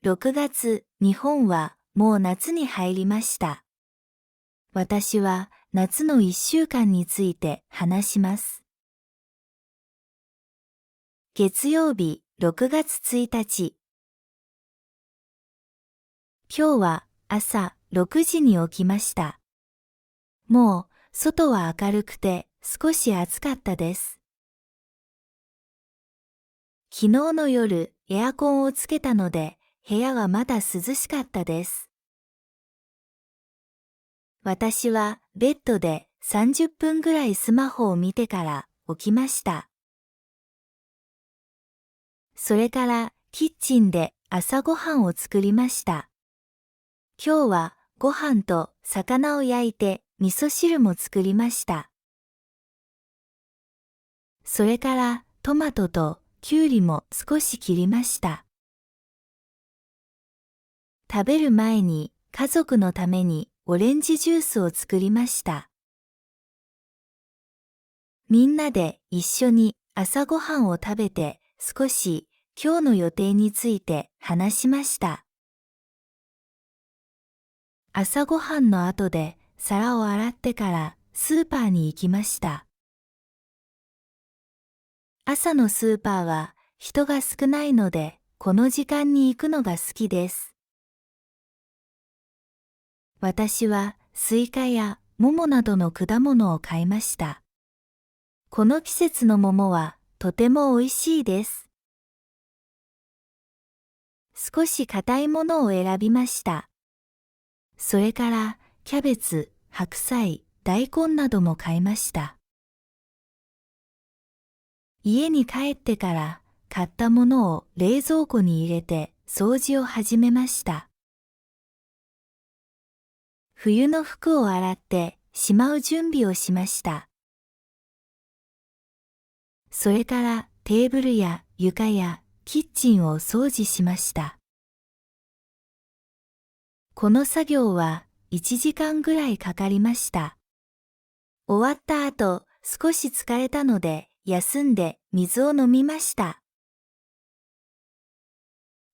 6月、日本はもう夏に入りました。私は夏の1週間について話します。月曜日、6月1日。今日は朝6時に起きました。もう外は明るくて少し暑かったです。昨日の夜、エアコンをつけたので、部屋はまだ涼しかったです。私はベッドで30分ぐらいスマホを見てから起きました。それからキッチンで朝ごはんを作りました。今日はご飯と魚を焼いて味噌汁も作りました。それからトマトとキュウリも少し切りました。食べる前に家族のためにオレンジジュースを作りました。みんなで一緒に朝ごはんを食べて少し今日の予定について話しました。朝ごはんの後で皿を洗ってからスーパーに行きました。朝のスーパーは人が少ないのでこの時間に行くのが好きです。私はスイカや桃などの果物を買いました。この季節の桃はとても美味しいです。少し硬いものを選びました。それからキャベツ、白菜、大根なども買いました。家に帰ってから買ったものを冷蔵庫に入れて掃除を始めました。冬の服を洗ってしまう準備をしました。それからテーブルや床やキッチンを掃除しました。この作業は1時間ぐらいかかりました。終わった後、少し疲れたので休んで水を飲みました。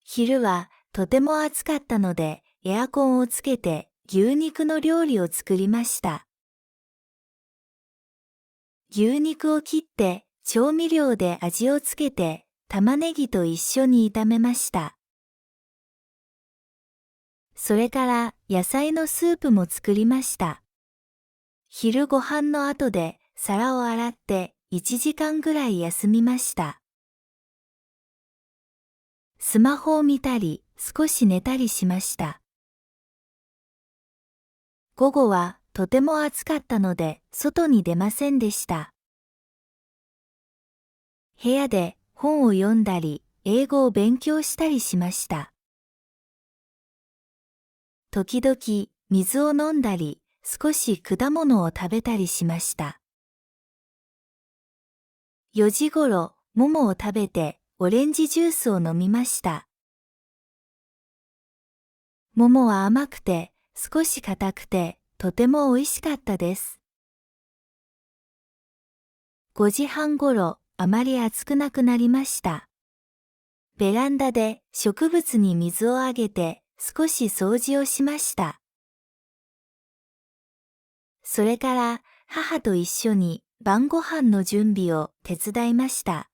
昼はとても暑かったのでエアコンをつけて牛肉の料理を作りました。牛肉を切って調味料で味をつけて玉ねぎと一緒に炒めました。それから野菜のスープも作りました。昼ご飯の後で皿を洗って1時間ぐらい休みました。スマホを見たり少し寝たりしました。午後はとても暑かったので外に出ませんでした。部屋で本を読んだり英語を勉強したりしました。時々水を飲んだり少し果物を食べたりしました。4時ごろ桃を食べてオレンジジュースを飲みました。桃は甘くて少し硬くてとても美味しかったです。5時半ごろあまり暑くなくなりました。ベランダで植物に水をあげて少し掃除をしました。それから母と一緒に晩ご飯の準備を手伝いました。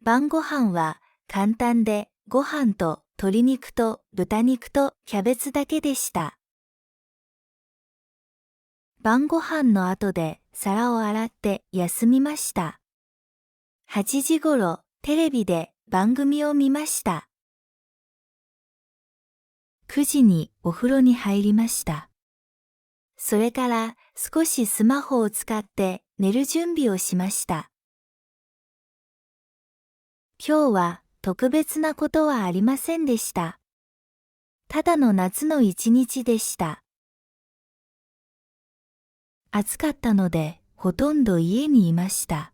晩ご飯は簡単でご飯と鶏肉と豚肉とキャベツだけでした。晩ご飯の後で皿を洗って休みました。8時ごろテレビで番組を見ました。9時にお風呂に入りました。それから少しスマホを使って寝る準備をしました。今日は特別なことはありませんでした。ただの夏の一日でした。暑かったのでほとんど家にいました。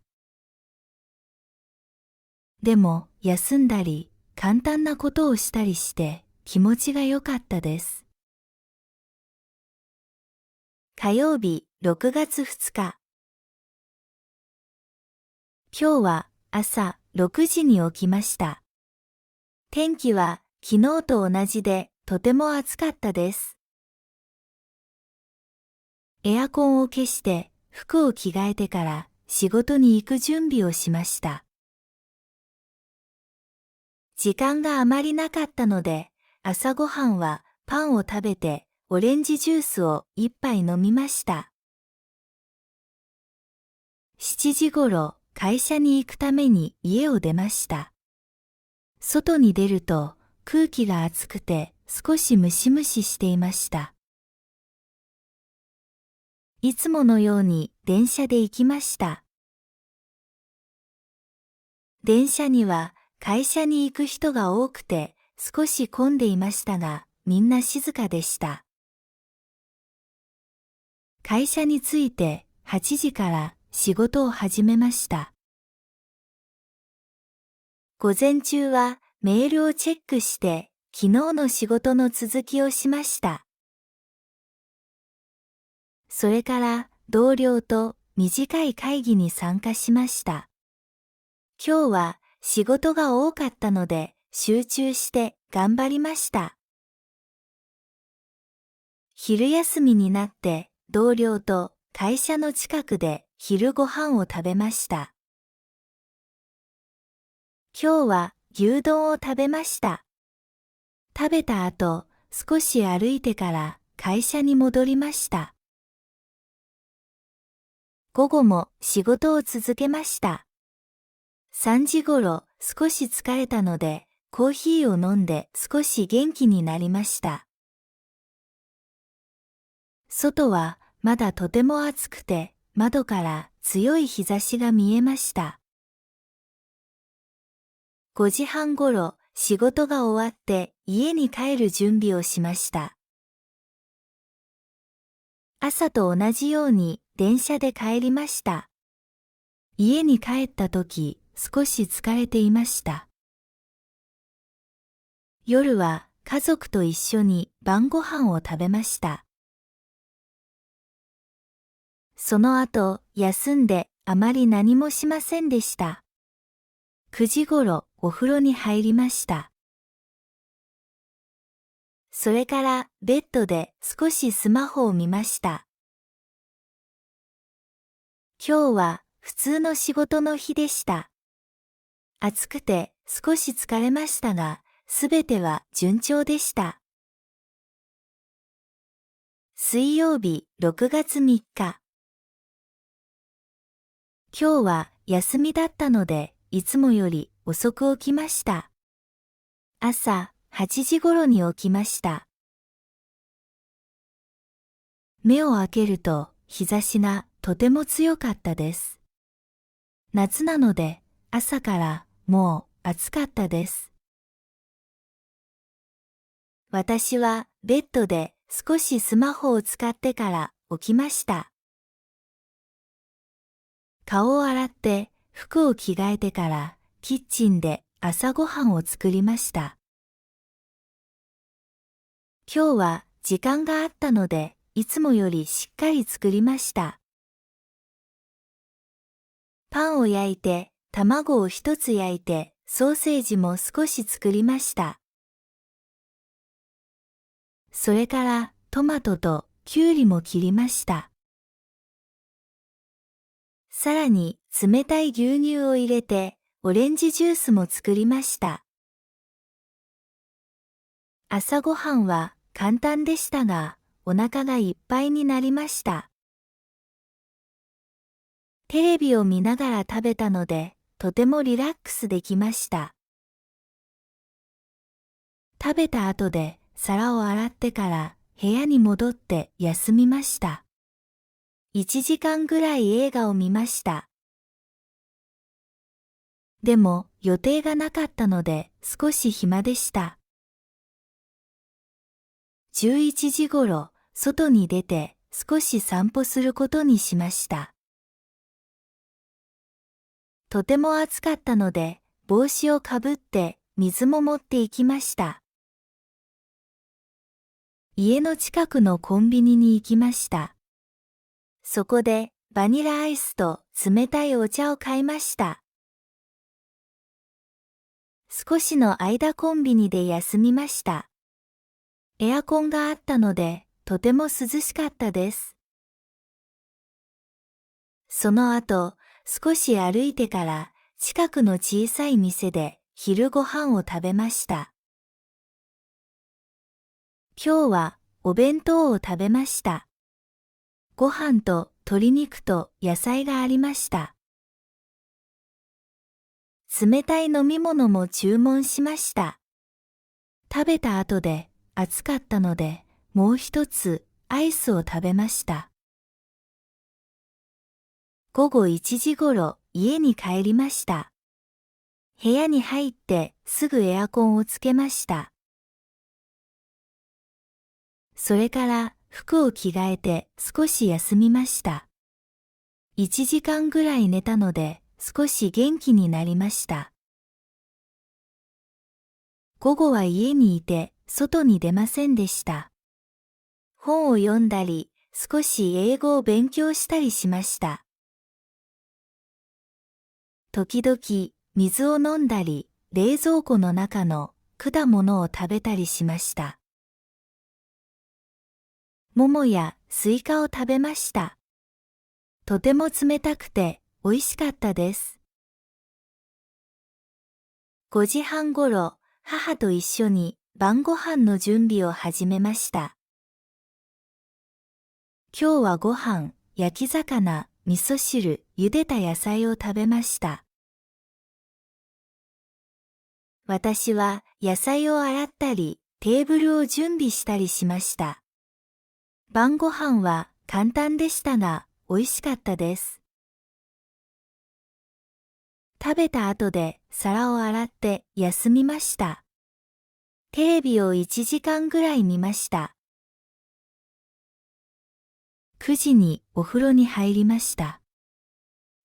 でも休んだり簡単なことをしたりして気持ちが良かったです。火曜日6月2日。今日は朝6時に起きました。天気は昨日と同じでとても暑かったです。エアコンを消して服を着替えてから仕事に行く準備をしました。時間があまりなかったので、朝ごはんはパンを食べてオレンジジュースを一杯飲みました。7時ごろ、会社に行くために家を出ました。外に出ると空気が暑くて少しムシムシしていました。いつものように電車で行きました。電車には会社に行く人が多くて少し混んでいましたが、みんな静かでした。会社に着いて8時から仕事を始めました。午前中はメールをチェックして昨日の仕事の続きをしました。それから同僚と短い会議に参加しました。今日は仕事が多かったので集中して頑張りました。昼休みになって同僚と会社の近くで昼ご飯を食べました。今日は牛丼を食べました。食べた後、少し歩いてから会社に戻りました。午後も仕事を続けました。3時ごろ、少し疲れたので、コーヒーを飲んで少し元気になりました。外はまだとても暑くて、窓から強い日差しが見えました。5時半ごろ、仕事が終わって家に帰る準備をしました。朝と同じように電車で帰りました。家に帰った時、少し疲れていました。夜は家族と一緒に晩ご飯を食べました。その後、休んであまり何もしませんでした。9時ごろ、お風呂に入りました。それからベッドで少しスマホを見ました。今日は普通の仕事の日でした。暑くて少し疲れましたが、すべては順調でした。水曜日6月3日。今日は休みだったので、いつもより遅く起きました。朝8時頃に起きました。目を開けると日差しがとても強かったです。夏なので朝からもう暑かったです。私はベッドで少しスマホを使ってから起きました。顔を洗って服を着替えてからキッチンで朝ごはんを作りました。今日は時間があったのでいつもよりしっかり作りました。パンを焼いて、卵を一つ焼いて、ソーセージも少し作りました。それからトマトとキュウリも切りました。さらに冷たい牛乳を入れてオレンジジュースも作りました。朝ごはんは簡単でしたが、お腹がいっぱいになりました。テレビを見ながら食べたので、とてもリラックスできました。食べた後で皿を洗ってから部屋に戻って休みました。1時間ぐらい映画を見ました。でも予定がなかったので少し暇でした。11時ごろ、外に出て少し散歩することにしました。とても暑かったので帽子をかぶって水も持って行きました。家の近くのコンビニに行きました。そこでバニラアイスと冷たいお茶を買いました。少しの間コンビニで休みました。エアコンがあったので、とても涼しかったです。その後、少し歩いてから、近くの小さい店で昼ご飯を食べました。今日はお弁当を食べました。ご飯と鶏肉と野菜がありました。冷たい飲み物も注文しました。食べた後で暑かったので、もう一つアイスを食べました。午後1時ごろ家に帰りました。部屋に入ってすぐエアコンをつけました。それから服を着替えて少し休みました。1時間ぐらい寝たので少し元気になりました。午後は家にいて外に出ませんでした。本を読んだり、少し英語を勉強したりしました。時々水を飲んだり、冷蔵庫の中の果物を食べたりしました。桃やスイカを食べました。とても冷たくて美味しかったです。5時半ごろ、母と一緒に晩ご飯の準備を始めました。今日はご飯、焼き魚、味噌汁、茹でた野菜を食べました。私は野菜を洗ったり、テーブルを準備したりしました。晩ご飯は簡単でしたが、美味しかったです。食べた後で皿を洗って休みました。テレビを1時間ぐらい見ました。9時にお風呂に入りました。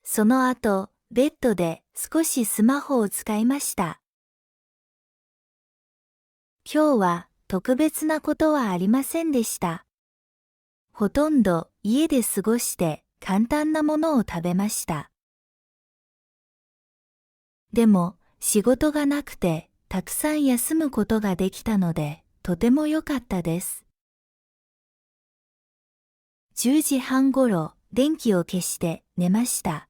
その後、ベッドで少しスマホを使いました。今日は特別なことはありませんでした。ほとんど家で過ごして簡単なものを食べました。でも仕事がなくてたくさん休むことができたのでとても良かったです。10時半ごろ電気を消して寝ました。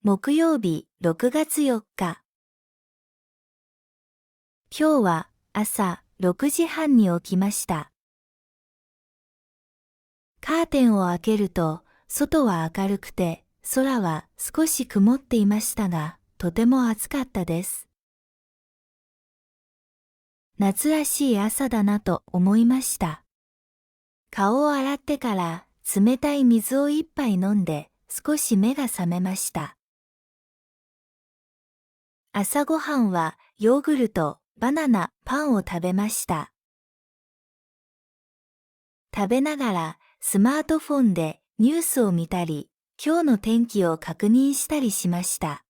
木曜日6月4日。今日は朝6時半に起きました。カーテンを開けると外は明るくて空は少し曇っていましたが、とても暑かったです。夏らしい朝だなと思いました。顔を洗ってから冷たい水を一杯飲んで少し目が覚めました。朝ごはんはヨーグルト、バナナ、パンを食べました。食べながらスマートフォンでニュースを見たり、今日の天気を確認したりしました。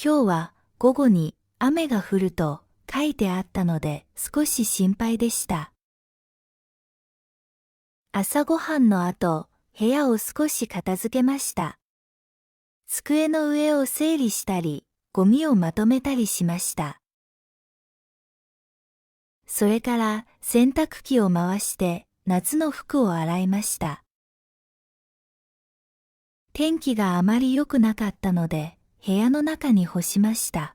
今日は午後に雨が降ると書いてあったので少し心配でした。朝ごはんの後、部屋を少し片付けました。机の上を整理したり、ゴミをまとめたりしました。それから洗濯機を回して夏の服を洗いました。天気があまり良くなかったので、部屋の中に干しました。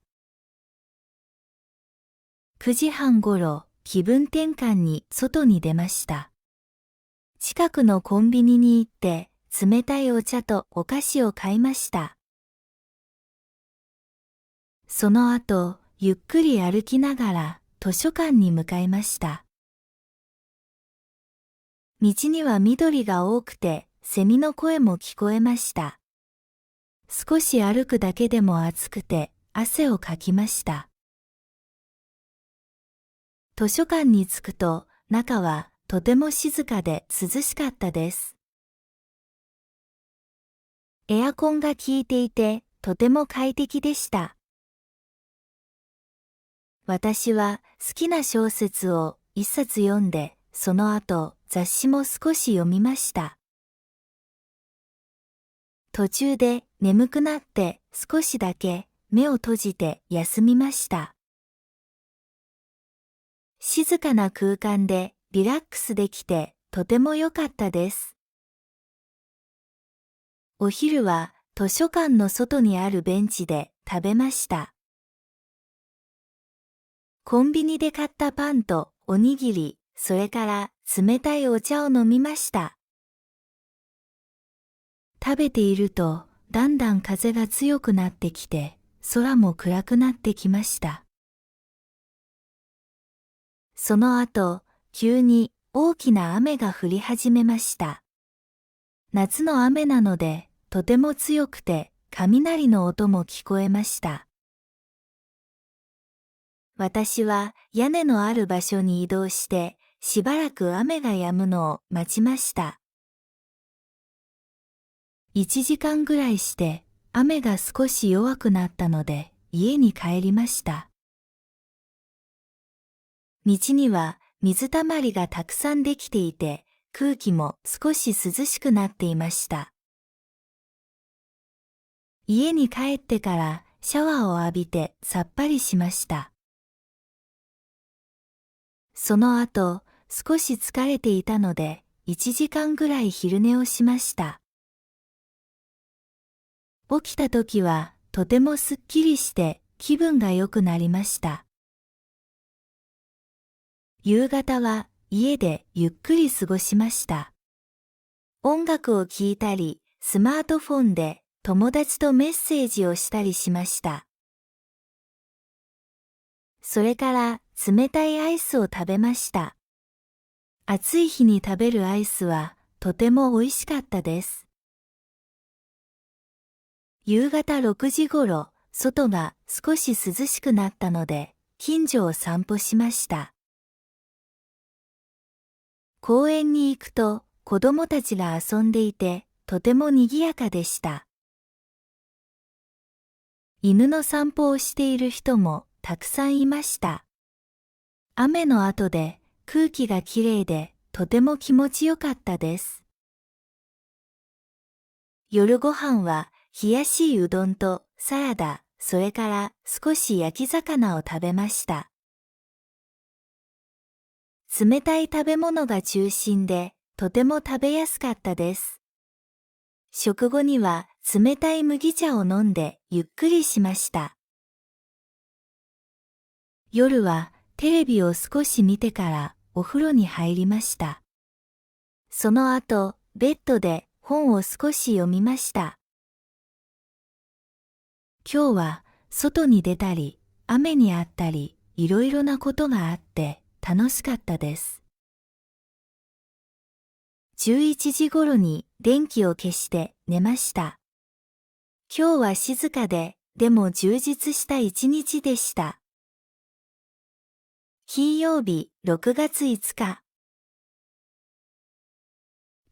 9時半ごろ、気分転換に外に出ました。近くのコンビニに行って、冷たいお茶とお菓子を買いました。その後、ゆっくり歩きながら図書館に向かいました。道には緑が多くて、セミの声も聞こえました。少し歩くだけでも暑くて汗をかきました。図書館に着くと中はとても静かで涼しかったです。エアコンが効いていてとても快適でした。私は好きな小説を一冊読んで、その後雑誌も少し読みました。途中で眠くなって少しだけ目を閉じて休みました。静かな空間でリラックスできてとても良かったです。お昼は図書館の外にあるベンチで食べました。コンビニで買ったパンとおにぎり、それから冷たいお茶を飲みました。食べているとだんだん風が強くなってきて、空も暗くなってきました。その後、急に大きな雨が降り始めました。夏の雨なので、とても強くて、雷の音も聞こえました。私は屋根のある場所に移動して、しばらく雨が止むのを待ちました。1時間ぐらいして、雨が少し弱くなったので、家に帰りました。道には水たまりがたくさんできていて、空気も少し涼しくなっていました。家に帰ってからシャワーを浴びてさっぱりしました。その後、少し疲れていたので、1時間ぐらい昼寝をしました。起きた時はとてもすっきりして気分が良くなりました。夕方は家でゆっくり過ごしました。音楽を聴いたり、スマートフォンで友達とメッセージをしたりしました。それから冷たいアイスを食べました。暑い日に食べるアイスはとても美味しかったです。夕方6時ごろ、外が少し涼しくなったので、近所を散歩しました。公園に行くと子供たちが遊んでいて、とても賑やかでした。犬の散歩をしている人もたくさんいました。雨の後で空気がきれいでとても気持ちよかったです。夜ご飯は冷やしいうどんとサラダ、それから少し焼き魚を食べました。冷たい食べ物が中心でとても食べやすかったです。食後には冷たい麦茶を飲んでゆっくりしました。夜はテレビを少し見てからお風呂に入りました。その後、ベッドで本を少し読みました。今日は外に出たり、雨にあったり、いろいろなことがあって楽しかったです。11時頃に電気を消して寝ました。今日は静かで、でも充実した一日でした。金曜日、6月5日。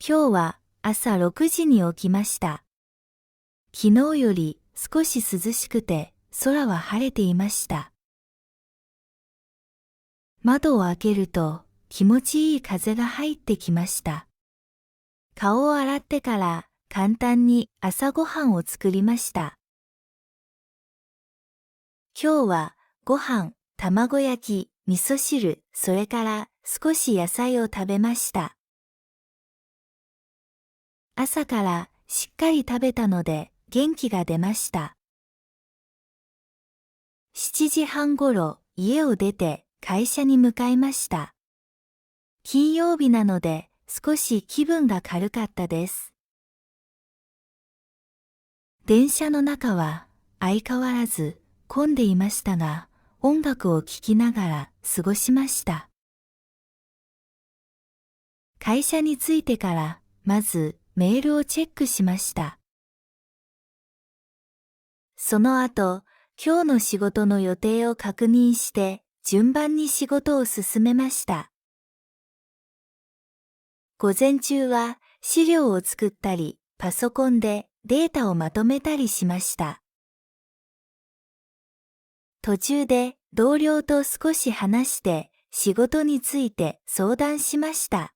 今日は朝6時に起きました。昨日より少し涼しくて、空は晴れていました。窓を開けると気持ちいい風が入ってきました。顔を洗ってから簡単に朝ごはんを作りました。今日はご飯、卵焼き、味噌汁、それから少し野菜を食べました。朝からしっかり食べたので元気が出ました。7時半ごろ家を出て会社に向かいました。金曜日なので少し気分が軽かったです。電車の中は相変わらず混んでいましたが、音楽を聴きながら過ごしました。会社に着いてからまずメールをチェックしました。その後、今日の仕事の予定を確認して順番に仕事を進めました。午前中は資料を作ったり、パソコンでデータをまとめたりしました。途中で同僚と少し話して仕事について相談しました。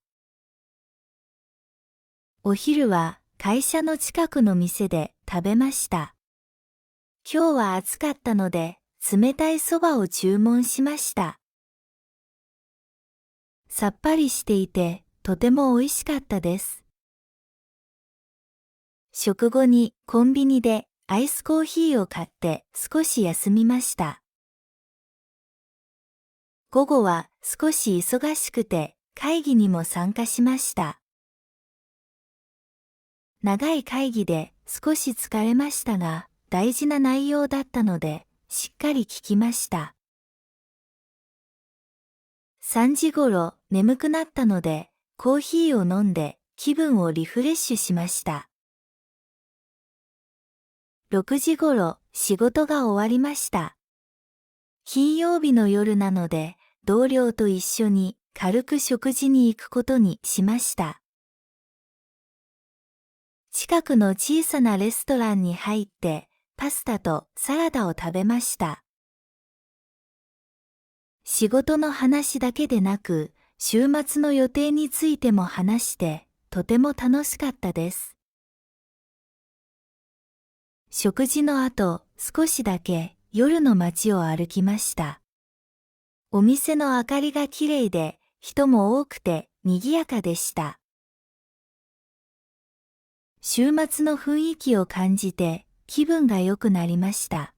お昼は会社の近くの店で食べました。今日は暑かったので、冷たいそばを注文しました。さっぱりしていて、とても美味しかったです。食後にコンビニでアイスコーヒーを買って少し休みました。午後は少し忙しくて会議にも参加しました。長い会議で少し疲れましたが、大事な内容だったので、しっかり聞きました。3時ごろ眠くなったので、コーヒーを飲んで気分をリフレッシュしました。6時ごろ仕事が終わりました。金曜日の夜なので、同僚と一緒に軽く食事に行くことにしました。近くの小さなレストランに入って、パスタとサラダを食べました。仕事の話だけでなく、週末の予定についても話して、とても楽しかったです。食事の後、少しだけ夜の街を歩きました。お店の明かりがきれいで、人も多くて賑やかでした。週末の雰囲気を感じて気分が良くなりました。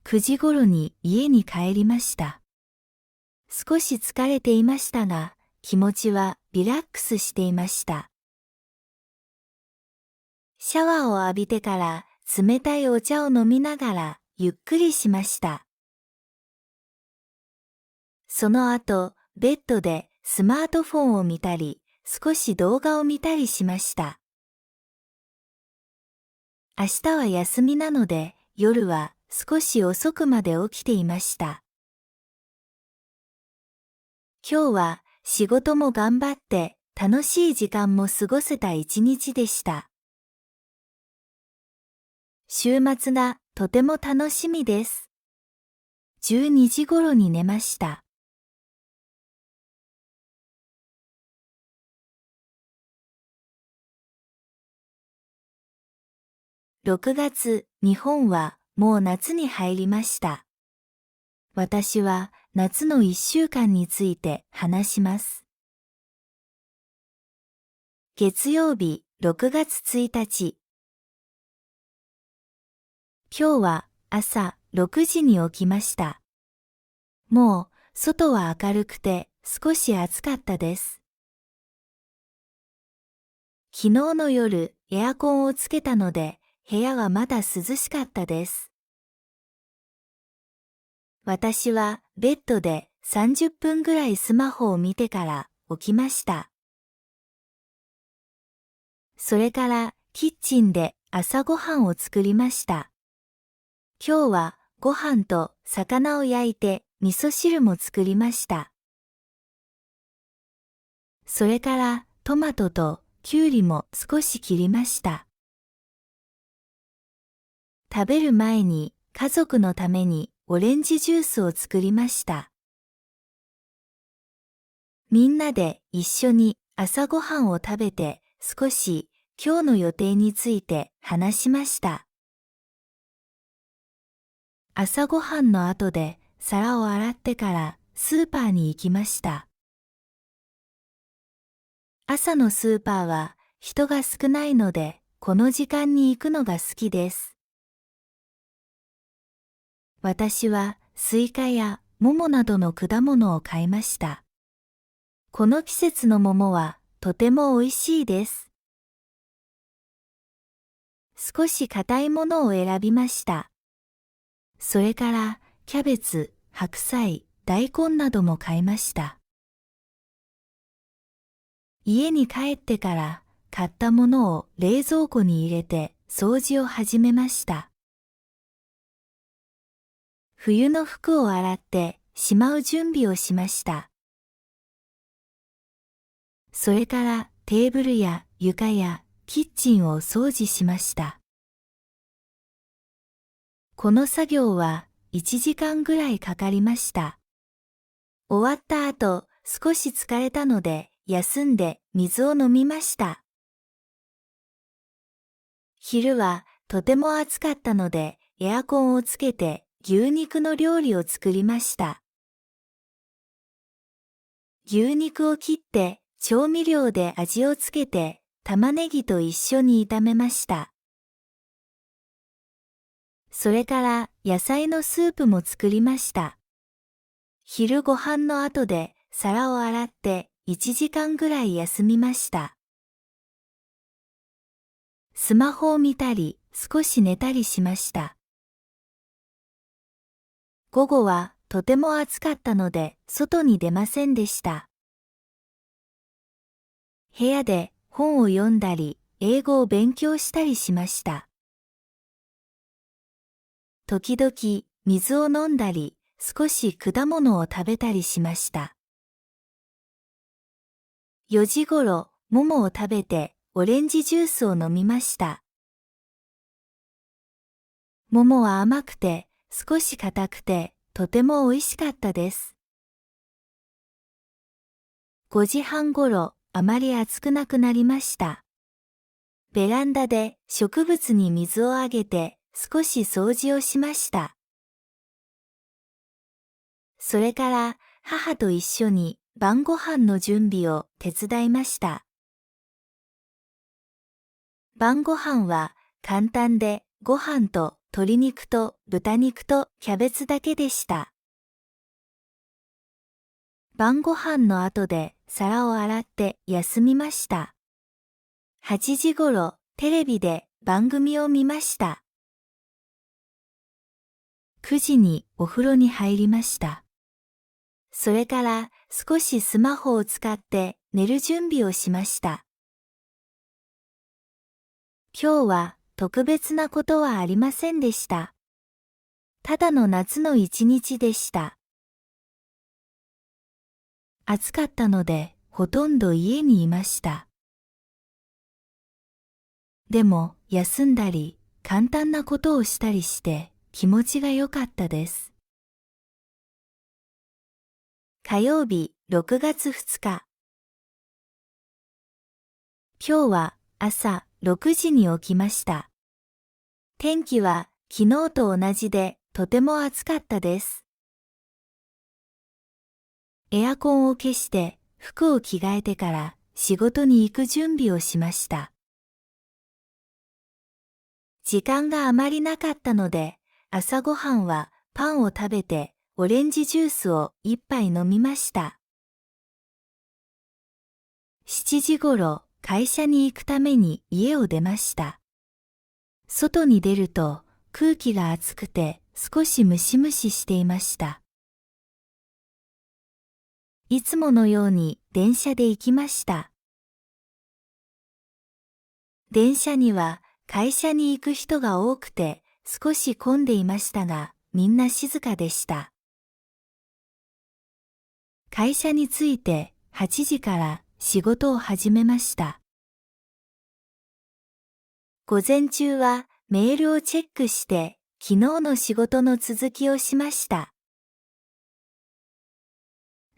9時頃に家に帰りました。少し疲れていましたが、気持ちはリラックスしていました。シャワーを浴びてから冷たいお茶を飲みながらゆっくりしました。その後、ベッドでスマートフォンを見たり、少し動画を見たりしました。明日は休みなので、夜は少し遅くまで起きていました。今日は仕事も頑張って楽しい時間も過ごせた一日でした。週末がとても楽しみです。12時頃に寝ました。6月、日本はもう夏に入りました。私は夏の1週間について話します。月曜日、6月1日。今日は朝6時に起きました。もう外は明るくて少し暑かったです。昨日の夜エアコンをつけたので部屋はまだ涼しかったです。私はベッドで30分ぐらいスマホを見てから起きました。それからキッチンで朝ごはんを作りました。今日はご飯と魚を焼いて味噌汁も作りました。それからトマトとキュウリも少し切りました。食べる前に家族のためにオレンジジュースを作りました。みんなで一緒に朝ごはんを食べて少し今日の予定について話しました。朝ごはんの後で皿を洗ってからスーパーに行きました。朝のスーパーは人が少ないのでこの時間に行くのが好きです。私はスイカや桃などの果物を買いました。この季節の桃はとても美味しいです。少し硬いものを選びました。それからキャベツ、白菜、大根なども買いました。家に帰ってから買ったものを冷蔵庫に入れて掃除を始めました。冬の服を洗ってしまう準備をしました。それからテーブルや床やキッチンを掃除しました。この作業は1時間ぐらいかかりました。終わった後、少し疲れたので休んで水を飲みました。昼はとても暑かったので、エアコンをつけて牛肉の料理を作りました。牛肉を切って調味料で味をつけて玉ねぎと一緒に炒めました。それから野菜のスープも作りました。昼ご飯の後で皿を洗って1時間ぐらい休みました。スマホを見たり少し寝たりしました。午後はとても暑かったので外に出ませんでした。部屋で本を読んだり英語を勉強したりしました。時々水を飲んだり少し果物を食べたりしました。4時ごろ、桃を食べてオレンジジュースを飲みました。桃は甘くて少し硬くてとても美味しかったです。5時半ごろ、あまり暑くなくなりました。ベランダで植物に水をあげて少し掃除をしました。それから母と一緒に晩ご飯の準備を手伝いました。晩ご飯は簡単でご飯と鶏肉と豚肉とキャベツだけでした。晩ご飯の後で皿を洗って休みました。8時ごろ、テレビで番組を見ました。9時にお風呂に入りました。それから少しスマホを使って寝る準備をしました。今日は特別なことはありませんでした。ただの夏の一日でした。暑かったのでほとんど家にいました。でも休んだり簡単なことをしたりして気持ちが良かったです。火曜日6月2日。今日は朝6時に起きました。天気は昨日と同じでとても暑かったです。エアコンを消して服を着替えてから仕事に行く準備をしました。時間があまりなかったので朝ごはんはパンを食べてオレンジジュースを一杯飲みました。7時ごろ会社に行くために家を出ました。外に出ると空気が暑くて少しムシムシしていました。いつものように電車で行きました。電車には会社に行く人が多くて少し混んでいましたが、みんな静かでした。会社に着いて8時から仕事を始めました。午前中はメールをチェックして昨日の仕事の続きをしました。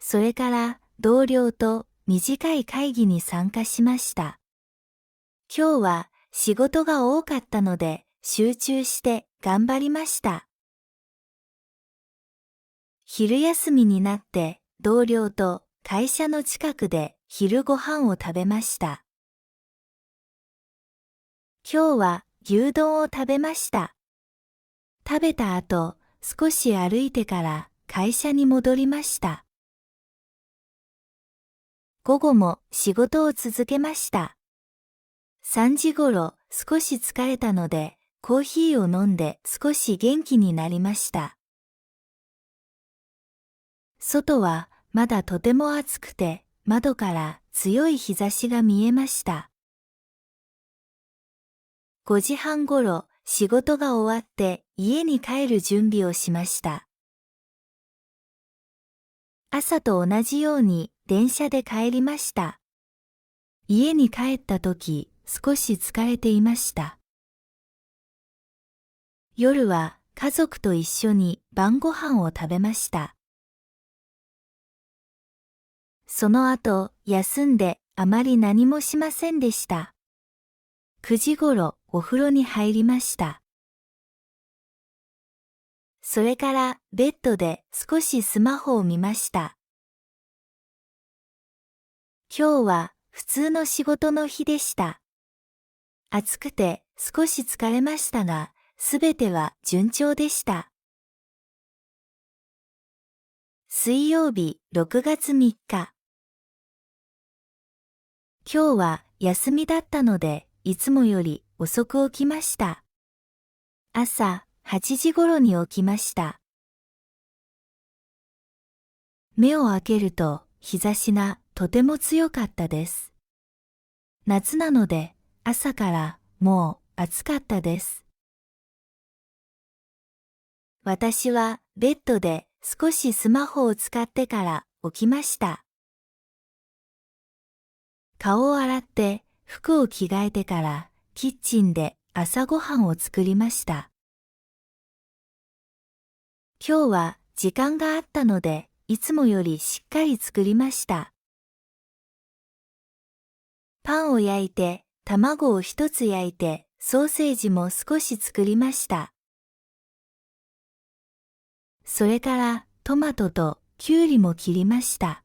それから同僚と短い会議に参加しました。今日は仕事が多かったので集中して頑張りました。昼休みになって同僚と会社の近くで昼ご飯を食べました。今日は牛丼を食べました。食べた後、少し歩いてから会社に戻りました。午後も仕事を続けました。3時ごろ少し疲れたのでコーヒーを飲んで少し元気になりました。外はまだとても暑くて窓から強い日差しが見えました。5時半ごろ仕事が終わって家に帰る準備をしました。朝と同じように電車で帰りました。家に帰った時、少し疲れていました。夜は家族と一緒に晩ご飯を食べました。その後、休んであまり何もしませんでした。9時ごろ、お風呂に入りました。それから、ベッドで少しスマホを見ました。今日は、普通の仕事の日でした。暑くて、少し疲れましたが、すべては順調でした。水曜日、6月3日。今日は休みだったので、いつもより遅く起きました。朝8時頃に起きました。目を開けると日差しがとても強かったです。夏なので朝からもう暑かったです。私はベッドで少しスマホを使ってから起きました。顔を洗って服を着替えてからキッチンで朝ごはんを作りました。今日は時間があったのでいつもよりしっかり作りました。パンを焼いて、卵を一つ焼いて、ソーセージも少し作りました。それからトマトとキュウリも切りました。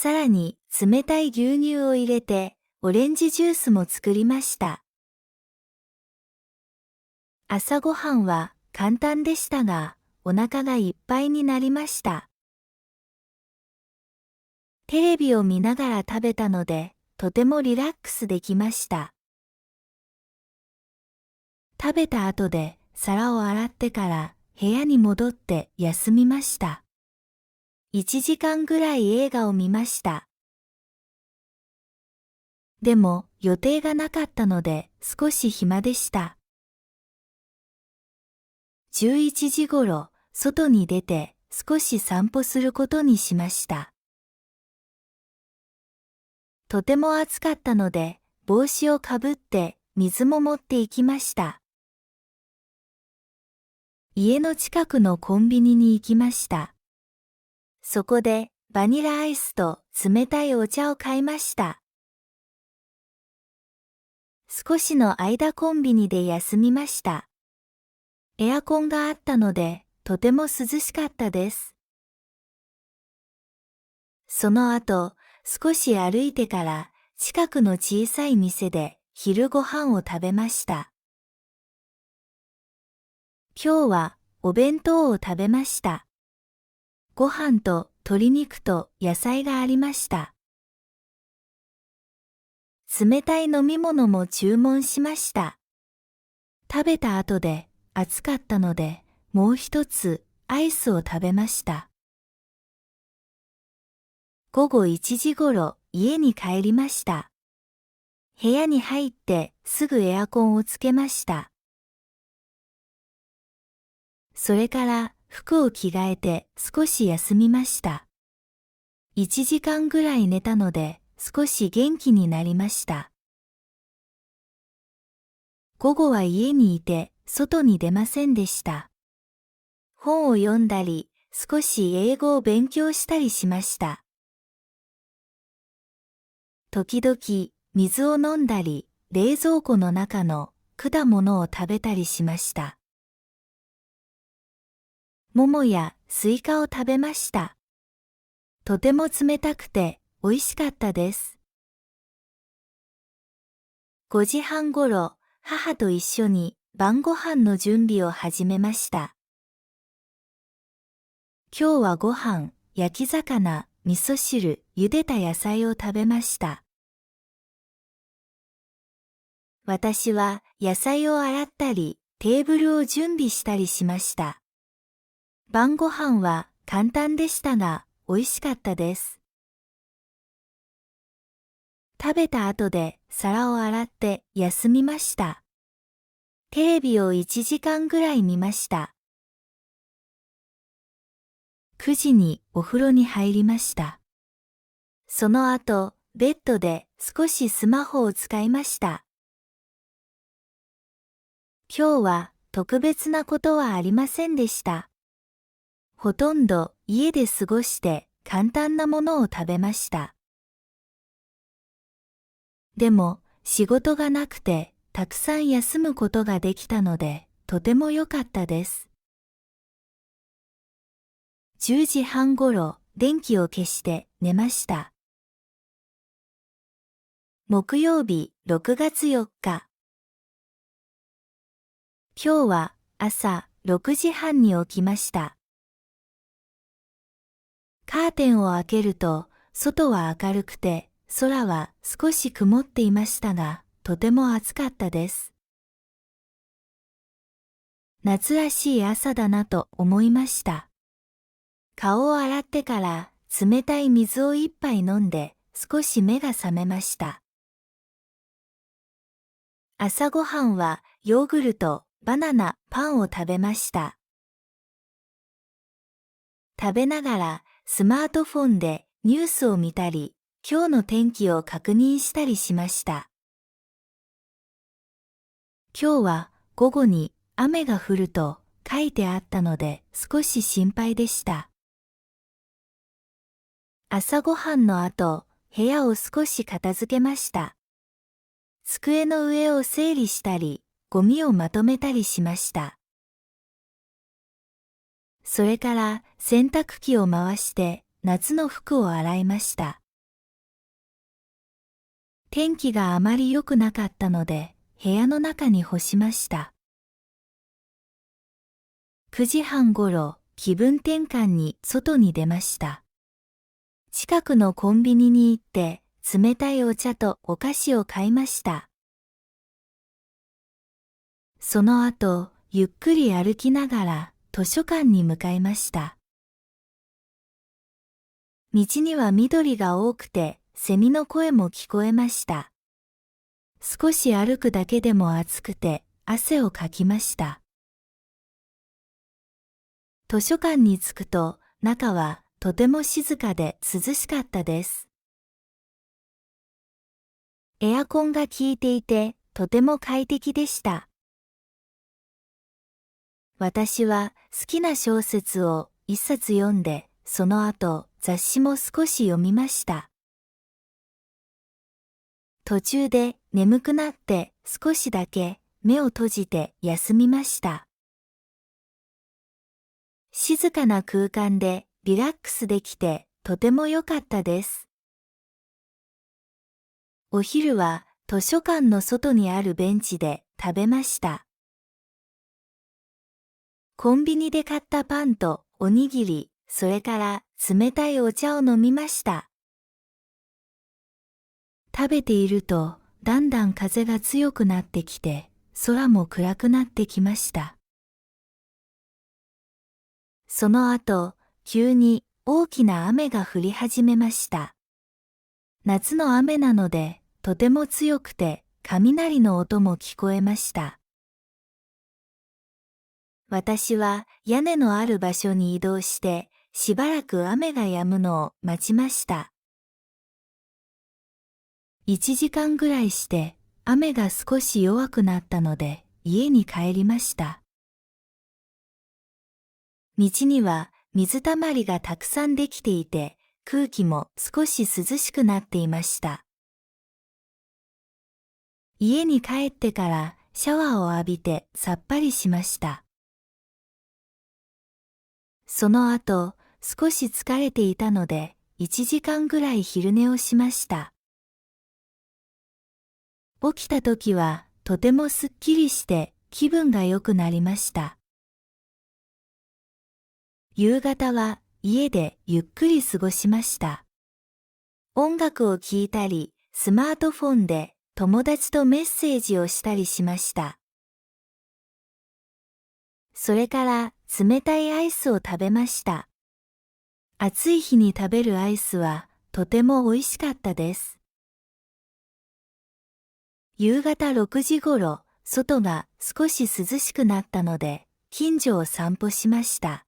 さらに冷たい牛乳を入れて、オレンジジュースも作りました。朝ごはんは簡単でしたが、お腹がいっぱいになりました。テレビを見ながら食べたので、とてもリラックスできました。食べた後で皿を洗ってから部屋に戻って休みました。1時間ぐらい映画を見ました。でも予定がなかったので少し暇でした。11時ごろ、外に出て少し散歩することにしました。とても暑かったので、帽子をかぶって水も持って行きました。家の近くのコンビニに行きました。そこでバニラアイスと冷たいお茶を買いました。少しの間コンビニで休みました。エアコンがあったので、とても涼しかったです。その後、少し歩いてから近くの小さい店で昼ご飯を食べました。今日はお弁当を食べました。ご飯と鶏肉と野菜がありました。冷たい飲み物も注文しました。食べた後で暑かったので、もう一つアイスを食べました。午後1時ごろ家に帰りました。部屋に入ってすぐエアコンをつけました。それから服を着替えて少し休みました。1時間ぐらい寝たので少し元気になりました。午後は家にいて外に出ませんでした。本を読んだり、少し英語を勉強したりしました。時々水を飲んだり、冷蔵庫の中の果物を食べたりしました。桃やスイカを食べました。とても冷たくて美味しかったです。5時半ごろ、母と一緒に晩ご飯の準備を始めました。今日はご飯、焼き魚、味噌汁、茹でた野菜を食べました。私は野菜を洗ったり、テーブルを準備したりしました。晩ご飯は簡単でしたが、美味しかったです。食べた後で皿を洗って休みました。テレビを1時間ぐらい見ました。9時にお風呂に入りました。その後、ベッドで少しスマホを使いました。今日は特別なことはありませんでした。ほとんど家で過ごして簡単なものを食べました。でも、仕事がなくて、たくさん休むことができたので、とても良かったです。10時半ごろ、電気を消して寝ました。木曜日、6月4日。今日は朝6時半に起きました。カーテンを開けると、外は明るくて、空は少し曇っていましたが、とても暑かったです。夏らしい朝だなと思いました。顔を洗ってから冷たい水を一杯飲んで少し目が覚めました。朝ごはんはヨーグルト、バナナ、パンを食べました。食べながらスマートフォンでニュースを見たり、今日の天気を確認したりしました。今日は午後に雨が降ると書いてあったので少し心配でした。朝ごはんの後、部屋を少し片付けました。机の上を整理したり、ゴミをまとめたりしました。それから洗濯機を回して夏の服を洗いました。天気があまり良くなかったので、部屋の中に干しました。9時半ごろ、気分転換に外に出ました。近くのコンビニに行って、冷たいお茶とお菓子を買いました。その後、ゆっくり歩きながら図書館に向かいました。道には緑が多くて、セミの声も聞こえました。少し歩くだけでも暑くて、汗をかきました。図書館に着くと、中はとても静かで涼しかったです。エアコンが効いていて、とても快適でした。私は好きな小説を一冊読んで、その後雑誌も少し読みました。途中で眠くなって少しだけ目を閉じて休みました。静かな空間でリラックスできてとても良かったです。お昼は図書館の外にあるベンチで食べました。コンビニで買ったパンとおにぎり、それから冷たいお茶を飲みました。食べているとだんだん風が強くなってきて、空も暗くなってきました。その後、急に大きな雨が降り始めました。夏の雨なので、とても強くて、雷の音も聞こえました。私は屋根のある場所に移動して、しばらく雨が止むのを待ちました。1時間ぐらいして、雨が少し弱くなったので、家に帰りました。道には水たまりがたくさんできていて、空気も少し涼しくなっていました。家に帰ってからシャワーを浴びてさっぱりしました。その後、少し疲れていたので、1時間ぐらい昼寝をしました。起きた時はとてもすっきりして気分が良くなりました。夕方は家でゆっくり過ごしました。音楽を聴いたり、スマートフォンで友達とメッセージをしたりしました。それから冷たいアイスを食べました。暑い日に食べるアイスはとても美味しかったです。夕方6時ごろ、外が少し涼しくなったので、近所を散歩しました。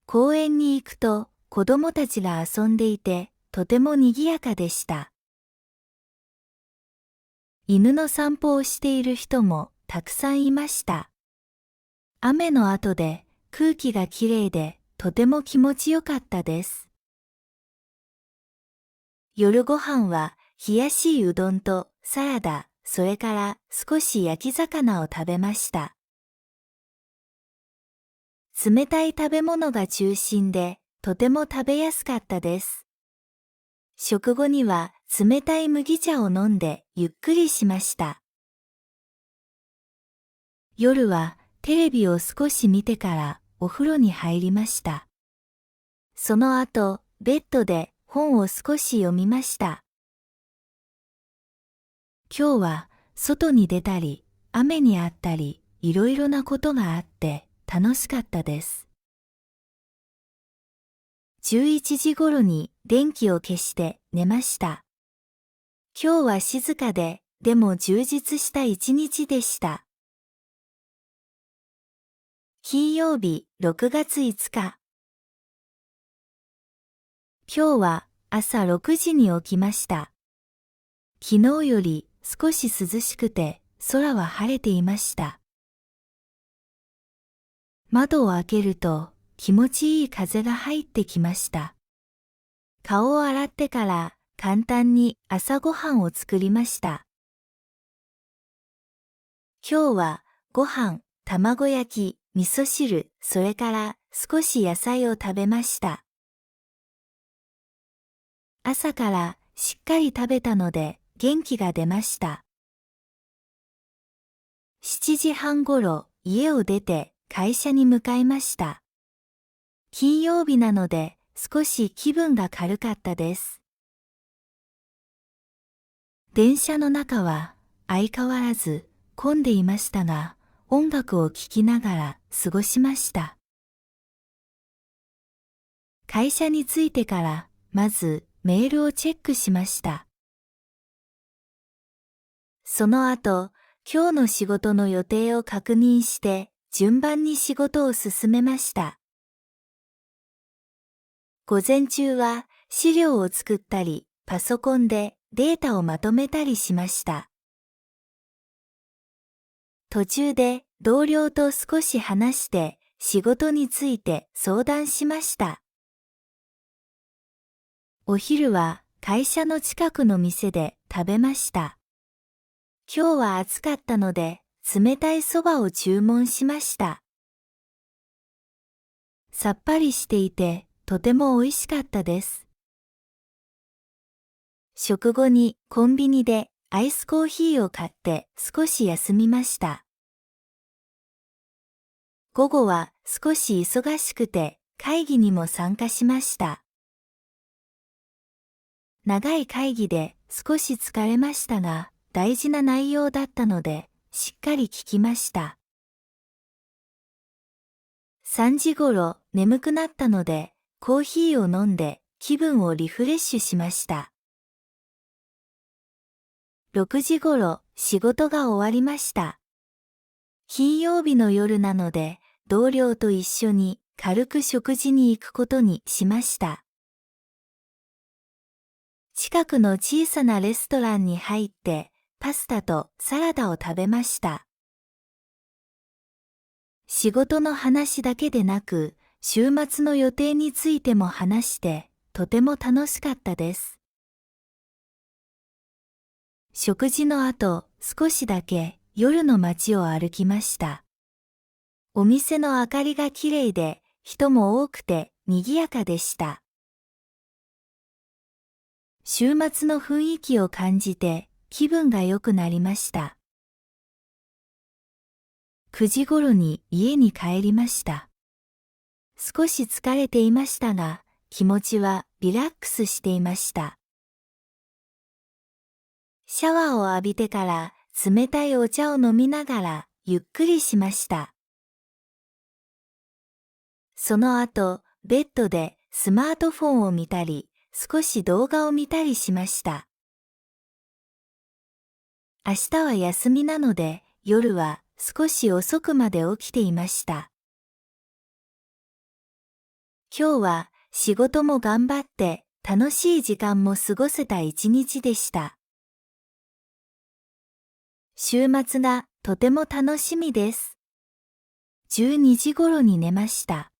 公園に行くと子供たちが遊んでいて、とても賑やかでした。犬の散歩をしている人もたくさんいました。雨の後で空気がきれいでとても気持ちよかったです。夜ご飯は冷やしいうどんとサラダ、それから少し焼き魚を食べました。冷たい食べ物が中心で、とても食べやすかったです。食後には冷たい麦茶を飲んでゆっくりしました。夜はテレビを少し見てからお風呂に入りました。その後、ベッドで本を少し読みました。今日は外に出たり、雨にあったり、いろいろなことがあって楽しかったです。11時頃に電気を消して寝ました。今日は静かで、でも充実した一日でした。金曜日6月5日。今日は朝6時に起きました。昨日より少し涼しくて空は晴れていました。窓を開けると気持ちいい風が入ってきました。顔を洗ってから簡単に朝ごはんを作りました。今日はご飯、卵焼き、味噌汁、それから少し野菜を食べました。朝からしっかり食べたので元気が出ました。7時半ごろ家を出て会社に向かいました。金曜日なので少し気分が軽かったです。電車の中は相変わらず混んでいましたが、音楽を聴きながら過ごしました。会社に着いてからまずメールをチェックしました。その後、今日の仕事の予定を確認して順番に仕事を進めました。午前中は資料を作ったり、パソコンでデータをまとめたりしました。途中で同僚と少し話して仕事について相談しました。お昼は会社の近くの店で食べました。今日は暑かったので冷たいそばを注文しました。さっぱりしていてとても美味しかったです。食後にコンビニでアイスコーヒーを買って少し休みました。午後は少し忙しくて会議にも参加しました。長い会議で少し疲れましたが、大事な内容だったのでしっかり聞きました。3時頃眠くなったのでコーヒーを飲んで気分をリフレッシュしました。6時頃仕事が終わりました。金曜日の夜なので同僚と一緒に軽く食事に行くことにしました。近くの小さなレストランに入ってパスタとサラダを食べました。仕事の話だけでなく、週末の予定についても話してとても楽しかったです。食事の後、少しだけ夜の街を歩きました。お店の明かりがきれいで、人も多くて賑やかでした。週末の雰囲気を感じて気分が良くなりました。9時頃に家に帰りました。少し疲れていましたが、気持ちはリラックスしていました。シャワーを浴びてから冷たいお茶を飲みながらゆっくりしました。その後、ベッドでスマートフォンを見たり、少し動画を見たりしました。明日は休みなので、夜は少し遅くまで起きていました。今日は仕事も頑張って楽しい時間も過ごせた一日でした。週末がとても楽しみです。12時頃に寝ました。